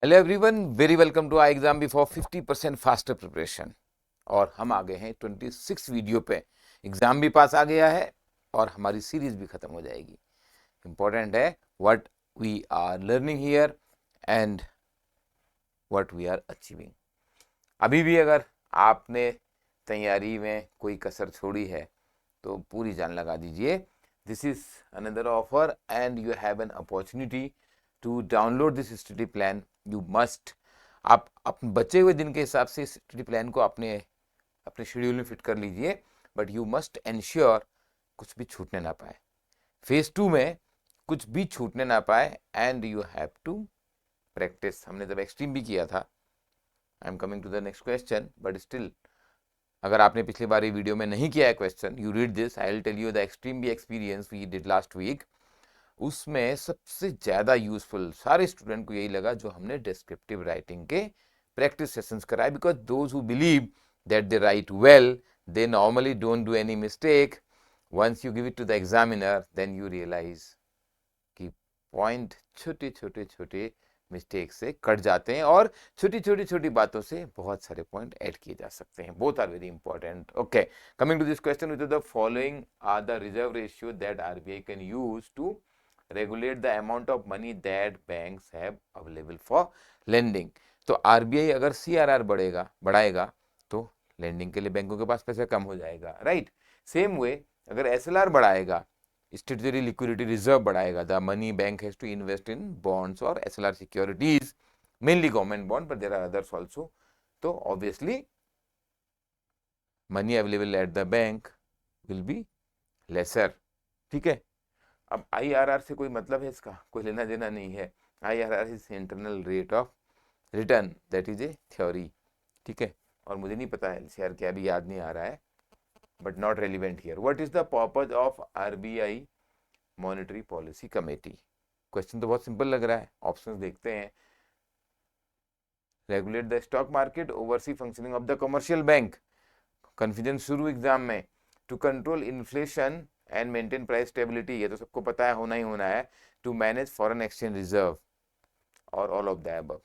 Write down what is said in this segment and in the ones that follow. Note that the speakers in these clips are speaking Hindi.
Hello everyone, very welcome to I exam before 50% faster preparation. और हम आ गए हैं 26 वीडियो पे। एग्जाम भी पास आ गया है और हमारी सीरीज भी खत्म हो जाएगी। इंपॉर्टेंट है what we are learning here and what we are achieving. अभी भी अगर आपने तैयारी में कोई कसर छोड़ी है तो पूरी जान लगा दीजिए। This is another offer and you have an opportunity to download this study plan. You must, आप अपने बचे हुए दिन के हिसाब से स्टडी प्लान को अपने अपने शेड्यूल में फिट कर लीजिए, बट यू मस्ट एंश्योर कुछ भी छूटने ना पाए। फेज 2 में कुछ भी छूटने ना पाए and you have to practise. हमने जब एक्सट्रीम भी किया था, I am coming to the next question, but still अगर आपने पिछली बार ये वीडियो में नहीं किया है question, you read this, I will tell you the extreme B experience we did last week. उसमें सबसे ज़्यादा यूजफुल सारे स्टूडेंट को यही लगा जो हमने डिस्क्रिप्टिव राइटिंग के प्रैक्टिस सेशंस कराए, because those who believe that they write well they normally don't do any mistake. Once you give it to the examiner then you realise कि पॉइंट छोटे छोटे छोटे मिस्टेक से कट जाते हैं और छोटी छोटी छोटी बातों से बहुत सारे पॉइंट ऐड किए जा सकते हैं। Both are very important. Okay, coming to this question, which the following are the reserve ratio that RBI can use to regulate the amount of money that banks have available for lending. तो आरबीआई अगर सीआरआर बढ़ाएगा तो लेंडिंग के लिए बैंकों के पास पैसा कम हो जाएगा, राइट। सेम वे अगर एसएलआर बढ़ाएगा, स्टेटरी लिक्विडिटी रिजर्व बढ़ाएगा, the money bank has to invest in bonds और SLR securities, mainly government bond, but there are others also. तो obviously money available at the bank will be lesser. ठीक है, अब आईआरआर से कोई मतलब है, इसका कोई लेना देना नहीं है। IRR is internal rate of return, that is a theory. ठीक है, और मुझे नहीं पता है एलसीआर क्या, भी याद नहीं आ रहा है, but not relevant here. What is the purpose of RBI monetary policy committee? Question तो बहुत सिंपल लग रहा है, ऑप्शंस देखते हैं। Regulate the stock market, oversee functioning of the commercial bank, confusion शुरू एग्जाम में। To control inflation and maintain price stability, ये तो सबको पता है, होना ही होना है। To manage foreign exchange reserve, और ऑल ऑफ द अबव।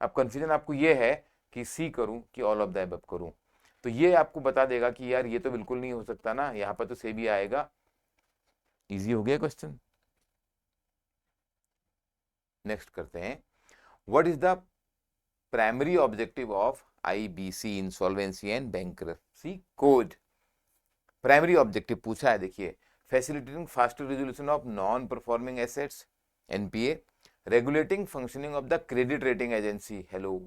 अब कंफ्यूजन आपको ये है कि सी करूं कि ऑल ऑफ द अबव करूं, तो ये आपको बता देगा कि यार ये तो बिल्कुल नहीं हो सकता ना, यहाँ पर तो से भी आएगा। इजी हो गया क्वेश्चन। नेक्स्ट करते हैं, what is the primary objective of IBC insolvency and bankruptcy code? Primary objective पूछा है, देखिए, facilitating faster resolution of non performing assets NPA, regulating functioning of the credit rating agency, hello,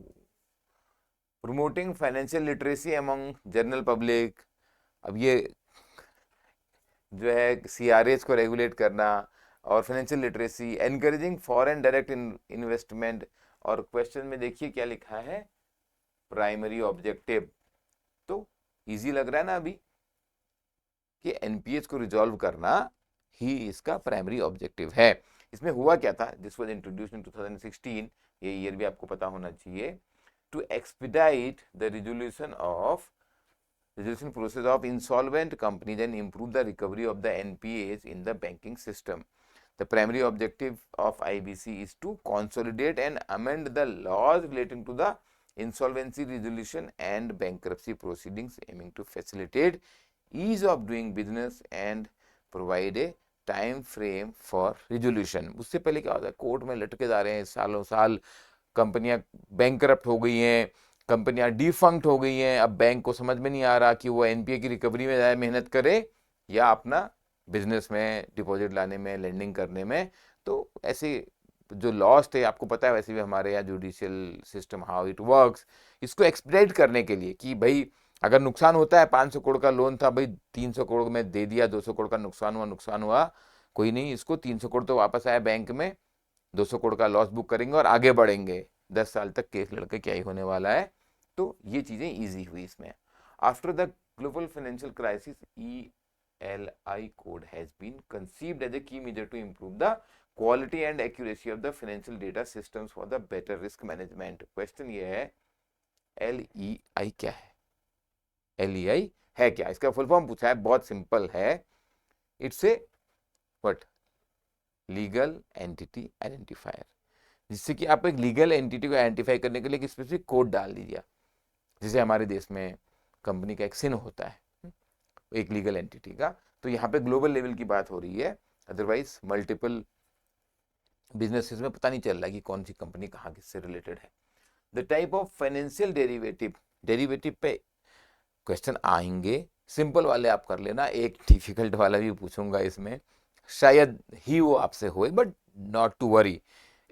promoting financial literacy among general public, अब ये जो है सीआरएस को रेगुलेट करना, और financial literacy, encouraging foreign direct investment. और क्वेश्चन में देखिए क्या लिखा है, प्राइमरी ऑब्जेक्टिव। तो इजी लग रहा है ना अभी कि एनपीएस को रिजॉल्व करना ही इसका प्राइमरी ऑब्जेक्टिव है। इसमें हुआ क्या था, दिस वाज इंट्रोड्यूस्ड इन 2016, ये ईयर भी आपको पता होना चाहिए। To expedite the resolution process of insolvent companies and improve the recovery of the NPAs in the banking system. The primary objective of IBC is to consolidate and amend the laws relating to the insolvency resolution and bankruptcy proceedings, aiming to facilitate ease of doing business and provide a time frame for resolution. उससे पहले क्या होता है, कोर्ट में लटके जा रहे हैं सालों साल, कंपनियां बैंकरप्ट हो गई हैं, कंपनियां डिफंक्ट हो गई हैं। अब बैंक को समझ में नहीं आ रहा कि वो एनपीए की रिकवरी में ज़्यादा मेहनत करे या अपना बिजनेस में डिपॉजिट लाने में, लेंडिंग करने में। तो ऐसे जो लॉस थे, आपको पता है वैसे भी हमारे यहाँ judicial system how it works, इसको एक्सपेडाइट करने के लिए कि भाई अगर नुकसान होता है, 500 करोड़ का लोन था भाई, 300 करोड़ में दे दिया, 200 करोड़ का नुकसान हुआ, कोई नहीं, इसको 300 करोड़ तो वापस आया बैंक में, 200 करोड़ का लॉस बुक करेंगे और आगे बढ़ेंगे, 10 साल तक केस लड़के क्या ही होने वाला है। तो ये चीजें इजी हुई इसमें। After the global financial crisis, ELI code has been conceived as a key measure to improve the quality and accuracy of the financial data systems for the better risk management. Question ये है, LEI क्या है? LEI है क्या? इसका फुल फॉर्म पूछा है, बहुत सिंपल है, it's a what, legal entity identifier. जिससे कि आप एक लीगल एंटिटी को आइडेंटिफाई करने के लिए एक स्पेसिफिक कोड डाल दीजिए, जैसे हमारे देश में कंपनी का एक सिन होता है एक लीगल एंटिटी का। तो यहाँ पे ग्लोबल लेवल की बात हो रही है, अदरवाइज मल्टीपल बिजनेसेस में पता नहीं चल रहा है कि कौन सी कंपनी कहाँ किससे रिलेटेड है। The type of financial derivative, derivative पे क्वेश्चन आएंगे, सिंपल वाले आप कर लेना, एक डिफिकल्ट वाला भी पूछूंगा इसमें, शायद ही वो आपसे होए, बट नॉट टू वरी।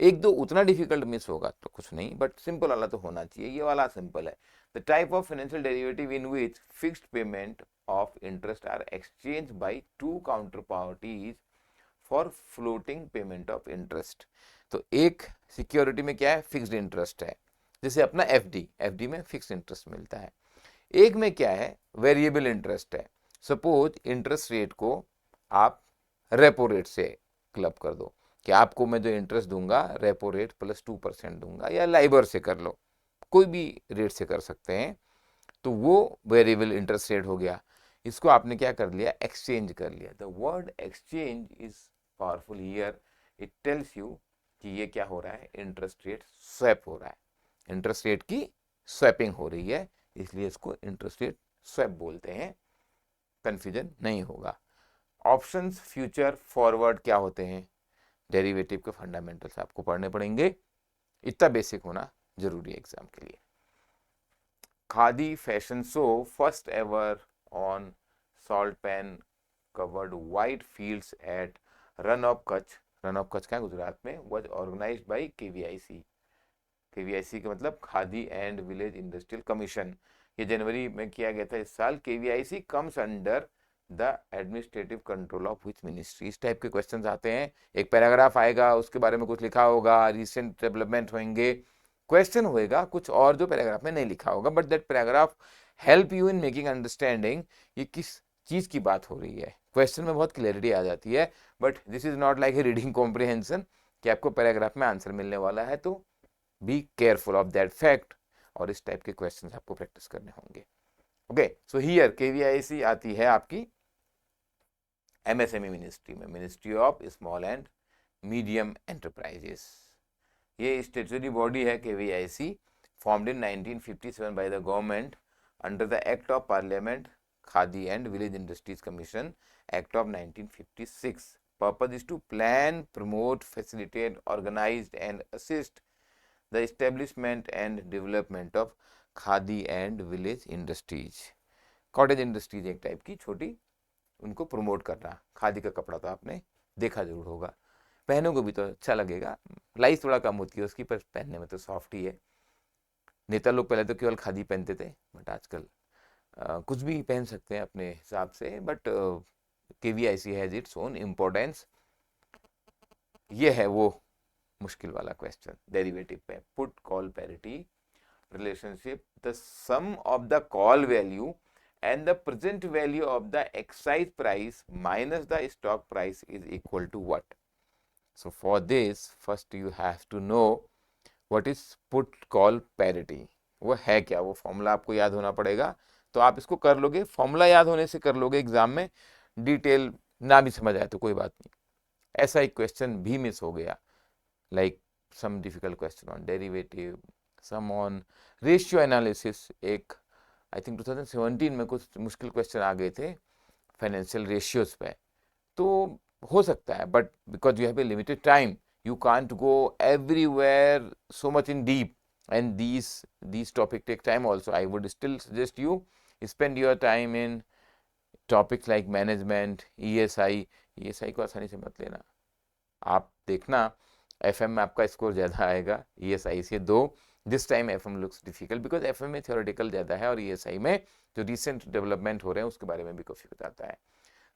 एक दो उतना डिफिकल्ट मिस होगा तो कुछ नहीं, बट सिंपल वाला तो होना चाहिए, ये वाला सिंपल है। The type of financial derivative in which fixed payment of interest are exchange by two counter parties for floating payment of interest. तो एक सिक्योरिटी में क्या है, फिक्स्ड इंटरेस्ट है, जैसे अपना एफडी, एफडी में फिक्स्ड इंटरेस्ट मिलता है। एक में क्या है, वेरिएबल इंटरेस्ट है। सपोज इंटरेस्ट रेट को आप रेपो रेट से क्लब कर दो कि आपको मैं जो इंटरेस्ट दूंगा रेपो रेट प्लस 2% दूंगा, या लाइबर से कर लो, कोई भी रेट से कर सकते हैं, तो वो वेरिएबल इंटरेस्ट रेट हो गया। इसको आपने क्या कर लिया, एक्सचेंज कर लिया। The word exchange is powerful here, it tells you कि ये क्या हो रहा है, इंटरेस्ट रेट स्वैप हो रहा है, इंटरेस्ट रेट की स्वैपिंग हो रही है, इसलिए इसको इंटरेस्ट रेट स्वैप बोलते हैं, कंफ्यूजन नहीं होगा। ऑप्शंस, फ्यूचर, फॉरवर्ड क्या होते हैं, डेरिवेटिव के फंडामेंटल्स आपको पढ़ने पड़ेंगे, इतना बेसिक होना जरूरी है एग्जाम के लिए। Khadi fashion show first ever on salt pan covered white fields at Rann of Kutch, Rann of Kutch क्या है गुजरात में, was organised by KVIC. KVIC का मतलब khadi and village industrial commission. ये जनवरी में किया गया था इस साल। KVIC comes under the administrative control of which ministry. इस टाइप के क्वेश्चंस आते हैं, एक पैराग्राफ आएगा, उसके बारे में कुछ लिखा होगा, रिसेंट डेवलपमेंट होंगे, क्वेश्चन होएगा कुछ और जो पैराग्राफ में नहीं लिखा होगा, but that paragraph help you in making understanding ये किस चीज की बात हो रही है। क्वेश्चन में बहुत क्लैरिटी आ जाती है, but this is not like a reading comprehension कि आपको पैराग्राफ में आंसर मिलने वाला है, तो be careful of that fact, और इस टाइप के क्वेश्चन आपको प्रैक्टिस करने होंगे। ओके, सो हियर केवीआईसी आती है आपकी एमएसएमई मिनिस्ट्री में, ministry of small and medium enterprises. ये स्टेटरी बॉडी है KVIC, formed in 1957 by the government under the act of parliament khadi and village industries commission act of 1956। Purpose is to plan, promote, facilitate, organise and assist the establishment and development of khadi and village industries. Cottage industries एक टाइप की छोटी, उनको प्रमोट करना। खादी का कपड़ा तो आपने देखा जरूर होगा, पहनों को भी तो अच्छा लगेगा, लाइस थोड़ा कम होती है उसकी, पर पहनने में तो सॉफ्ट ही है। नेता लोग पहले तो केवल खादी पहनते थे, बट आजकल कुछ भी पहन सकते हैं अपने हिसाब से, but KVIC has its own importance. ये है वो मुश्किल वाला क्वेश्चन डेरिवेटिव पे, put call parity relationship, the sum of the call value and the present value of the exercise price minus the stock price is equal to what? So for this first you have to know what is put call parity, वो है क्या, वो फॉर्मूला आपको याद होना पड़ेगा। तो आप इसको कर लोगे, फॉर्मूला याद होने से कर लोगे, एग्जाम में डिटेल ना भी समझ आए तो कोई बात नहीं। ऐसा एक क्वेश्चन भी मिस हो गया, like some difficult question on derivative, some on ratio analysis, एक आई थिंक 2017 में कुछ मुश्किल क्वेश्चन आ गए थे फाइनेंशियल रेशियोज पे, तो हो सकता है, but because you have a limited time you can't go everywhere so much in deep, and these topic take time also. I would still suggest you spend your time in topics like management, ESI को आसानी से मत लेना, आप देखना FM में आपका स्कोर ज़्यादा आएगा ESI से दो। This time FM looks difficult because FM में थ्योरेटिकल ज़्यादा है, और ESI में जो रिसेंट डेवलपमेंट हो रहे हैं उसके बारे में भी काफ़ी बताता है।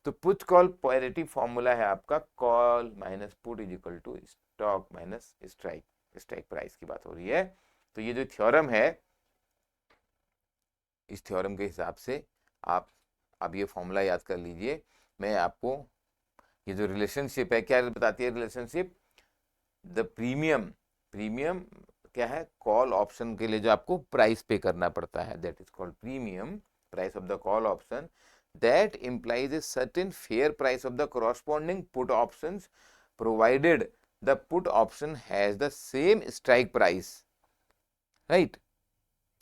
तो पुट कॉल पैरिटी फॉर्मूला है आपका, call minus put is equal to stock minus strike, strike price की बात हो रही है। तो ये जो थ्योरम है, इस थ्योरम के हिसाब से आप अब ये फॉर्मूला याद कर लीजिए। मैं आपको ये जो रिलेशनशिप है क्या बताती है रिलेशनशिप, द प्रीमियम, प्रीमियम क्या है, कॉल ऑप्शन के लिए जो आपको प्राइस पे करना पड़ता है, that is called premium, price of the call option, that implies a certain fair price of the corresponding put options provided the put option has the same strike price, right?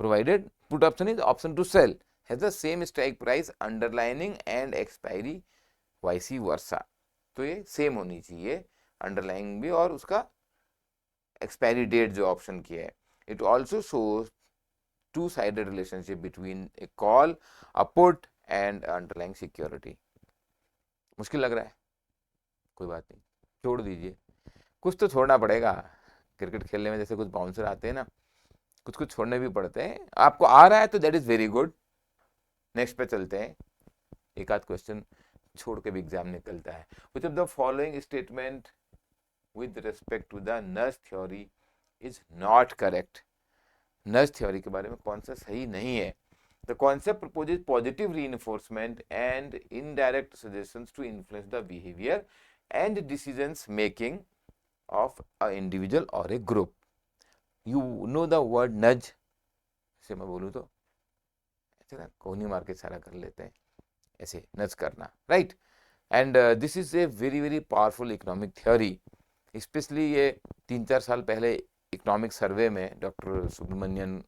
Provided put option is option to sell has the same strike price underlining and expiry vice versa. तो ये सेम होनी चाहिए अंडरलाइंग भी और उसका एक्सपायरी डेट जो ऑप्शन की है. It also shows two sided relationship between A call, a put and underlying security. मुश्किल लग रहा है? कोई बात नहीं, छोड़ दीजिए. कुछ तो छोड़ना पड़ेगा. क्रिकेट खेलने में जैसे कुछ बाउंसर आते हैं ना, कुछ कुछ छोड़ने भी पड़ते हैं. आपको आ रहा है तो that is very good. Next पे चलते हैं. एक आध क्वेश्चन छोड़ के भी एग्जाम निकलता है. Which of the following statement with respect to the nudge theory is not correct. nudge theory के बारे में कौन सा सही नहीं है? The concept proposes positive reinforcement and indirect suggestions to influence the behavior and decisions making of an individual or a group. You know the word nudge? ऐसे मैं बोलूँ तो ऐसे ना कोहनी मार के सारा कर लेते हैं, ऐसे नज करना, right? And this is a very very powerful economic theory. Specially ये 3-4 साल पहले इकोनॉमिक सर्वे में डॉक्टर सुब्रमण्यन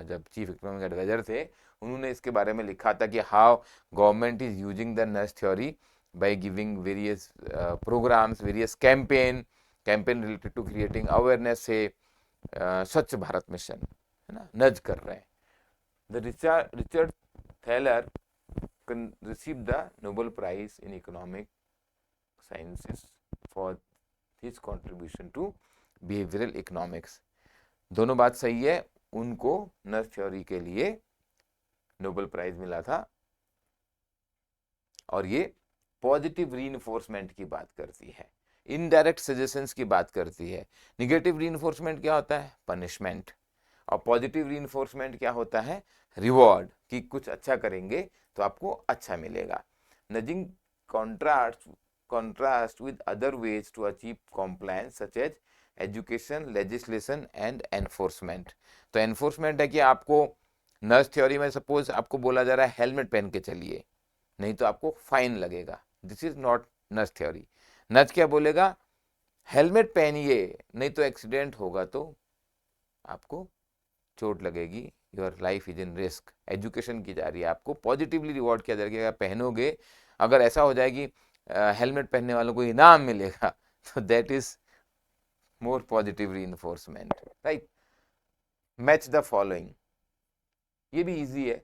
जब चीफ इकोनॉमिक एडवाइजर थे, उन्होंने इसके बारे में लिखा था कि how government is using the nudge theory by giving various programmes, various campaign related to creating awareness से स्वच्छ भारत मिशन, है ना, नज कर रहे हैं. The Richard Thaler received the Nobel Prize in Economic Sciences for his contribution to behavioral economics. दोनों बात सही है. उनको नज थ्योरी के लिए नोबेल प्राइज मिला था और ये पॉजिटिव रीइंफोर्समेंट की बात करती है, इनडायरेक्ट सजेशंस की बात करती है. निगेटिव रीइंफोर्समेंट क्या होता है? पनिशमेंट. और पॉजिटिव रीइंफोर्समेंट क्या होता है? रिवॉर्ड, कि कुछ अच्छा करेंगे तो आपको अच्छा मिलेगा. Nudging contrast with other ways to achieve compliance such as education, legislation and enforcement. तो एनफोर्समेंट है कि आपको नज थ्योरी में सपोज आपको बोला जा रहा है हेलमेट पहन के चलिए, नहीं तो आपको फाइन लगेगा. दिस इज नॉट नज थ्योरी. नज क्या बोलेगा? हेलमेट पहनिए, नहीं तो एक्सीडेंट होगा तो आपको चोट लगेगी, your life is in risk. Education की जा रही है, आपको पॉजिटिवली रिवॉर्ड किया जाएगा. पहनोगे, अगर ऐसा हो जाएगी हेलमेट पहनने वालों को इनाम मिलेगा, तो that is more positive reinforcement, right? Match the following, ये भी इजी है.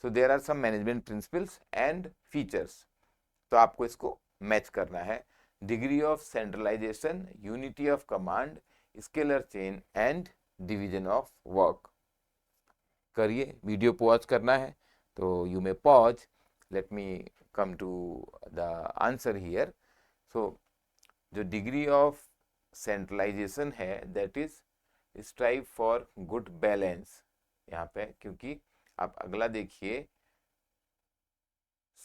So there are some management principles and features, तो आपको इसको मैच करना है. Degree of centralisation, unity of command, scalar chain and division of work. करिए. वीडियो पॉज करना है तो you may pause. Let me come to the answer here. So जो डिग्री ऑफ सेंट्रलाइजेशन है that is strive for good balance यहाँ पे, क्योंकि आप अगला देखिए,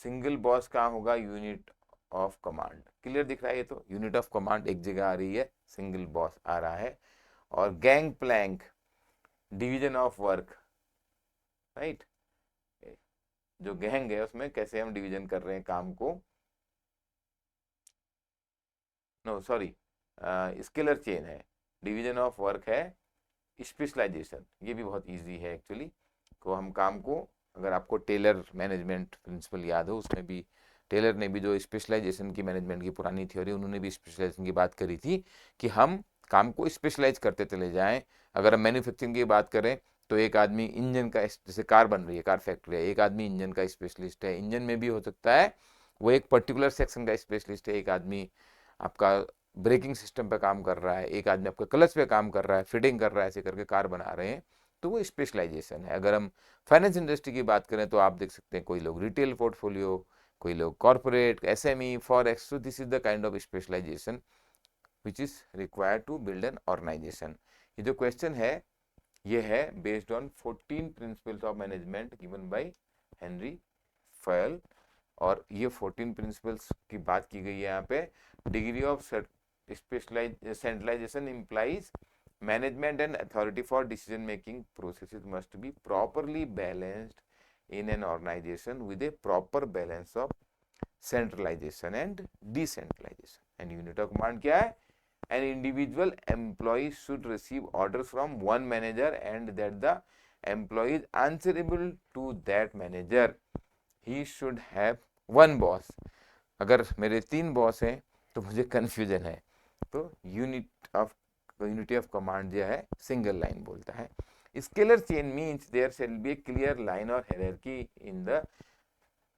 सिंगल बॉस कहाँ होगा? Unit of command. क्लियर दिख रहा है? ये तो यूनिट ऑफ कमांड एक जगह आ रही है, सिंगल बॉस आ रहा है. और gang plank, division of work, right? जो गैंग है उसमें कैसे हम डिवीजन कर रहे हैं काम को. नो सॉरी, स्केलर चेन है, डिवीजन ऑफ वर्क है, स्पेशलाइजेशन. ये भी बहुत इजी है एक्चुअली. तो हम काम को, अगर आपको टेलर मैनेजमेंट प्रिंसिपल याद हो, उसमें भी टेलर ने भी जो स्पेशलाइजेशन की मैनेजमेंट की पुरानी थ्योरी, उन्होंने भी स्पेशलाइजेशन की बात करी थी कि हम काम को स्पेशलाइज करते चले जाएं. अगर हम मैन्युफैक्चरिंग की बात करें तो एक आदमी इंजन का, जैसे कार बन रही है, कार फैक्ट्री है, एक आदमी इंजन का स्पेशलिस्ट है. इंजन में भी हो सकता है वो एक पर्टिकुलर सेक्शन का स्पेशलिस्ट है. एक आदमी आपका ब्रेकिंग सिस्टम पे काम कर रहा है, एक आदमी आपका क्लच पे काम कर रहा है, फिटिंग कर रहा है, ऐसे करके कार बना रहे हैं. तो वो स्पेशलाइजेशन है. अगर हम फाइनेंस इंडस्ट्री की बात करें तो आप देख सकते हैं कोई लोग रिटेल पोर्टफोलियो, कोई लोग corporate, SME, forex. So this is the kind of specialisation which is required to build an organisation. ये जो क्वेश्चन है ये है based on 14 principles of management given by Henry Fayol. और ये 14 प्रिंसिपल्स की बात की गई है यहाँ पे. Degree of centralisation implies management and authority for decision making processes must be properly balanced in an organization with a proper balance of centralization and decentralization. and unit of command क्या है? an individual employee should receive orders from one manager and that the employee is answerable to that manager. He should have one boss. अगर मेरे 3 बॉस हैं तो मुझे कन्फ्यूजन है, तो यूनिटी ऑफ कमांड जो है सिंगल लाइन बोलता है. Scalar chain means there shall be a clear line और hierarchy in the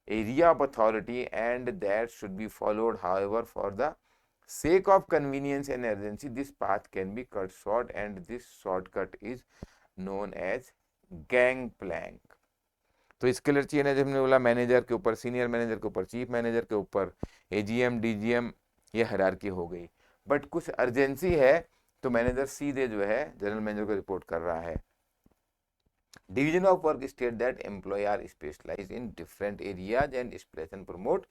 area of authority and that should be followed. However, for the sake of convenience and urgency, this path can be cut short and this shortcut is known as gangplank. तो स्केलर चेन है, जब हमने बोला मैनेजर के ऊपर, सीनियर मैनेजर के ऊपर, चीफ मैनेजर के ऊपर, एजीएम डीजीएम, ये हायरार्की हो गई. बट कुछ अर्जेंसी है तो मैनेजर सीधे जो है जनरल मैनेजर को रिपोर्ट कर रहा है. Division of work state that employees are specialized in different areas and spread and promote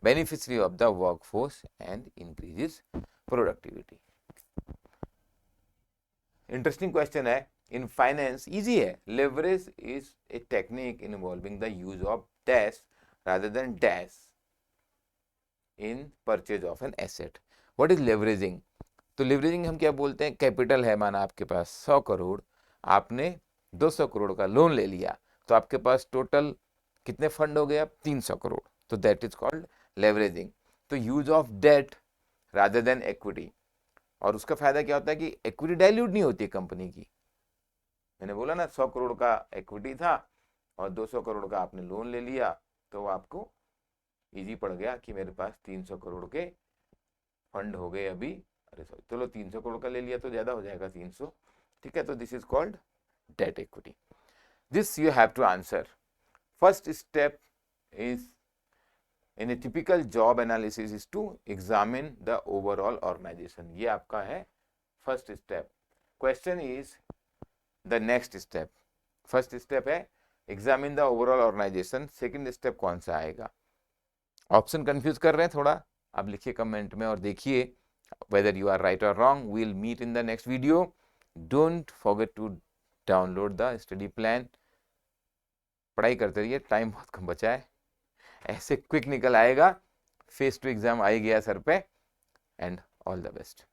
beneficiary of the workforce and increases productivity. Interesting question है. In finance easy है. Leverage is a technique involving the use of dash rather than dash in purchase of an asset. What is leveraging? तो leveraging हम क्या बोलते हैं, कैपिटल है, माना आपके पास 100 करोड़, आपने 200 करोड़ का लोन ले लिया, तो आपके पास टोटल कितने फंड हो गए अब, 300 करोड़. तो दैट इज कॉल्ड लेवरेजिंग. तो use of debt rather than equity. और उसका फायदा क्या होता है कि इक्विटी डाइल्यूट नहीं होती कंपनी की. मैंने बोला ना 100 करोड़ का इक्विटी था और 200 करोड़ का आपने लोन ले लिया, तो आपको इजी पड़ गया कि मेरे पास 300 करोड़ के फंड हो गए अभी. अरे सॉरी, चलो 300 करोड़ का ले लिया तो ज्यादा हो जाएगा 300. ठीक है, तो this is called debt equity. This you have to answer. First step is in a typical job analysis is to examine the overall organization. ये आपका है first step. Question is the next step. First step है examine the overall organization. Second step कौन सा आएगा? ऑप्शन कंफ्यूज कर रहे हैं थोड़ा, आप लिखिए कमेंट में और देखिए whether you are right or wrong. We'll meet in the next video. Don't forget to download the study plan. पढ़ाई करते रहिए, टाइम बहुत कम बचा है, ऐसे क्विक निकल आएगा. फेस टू एग्जाम आ ही गया सर पे. And all the best.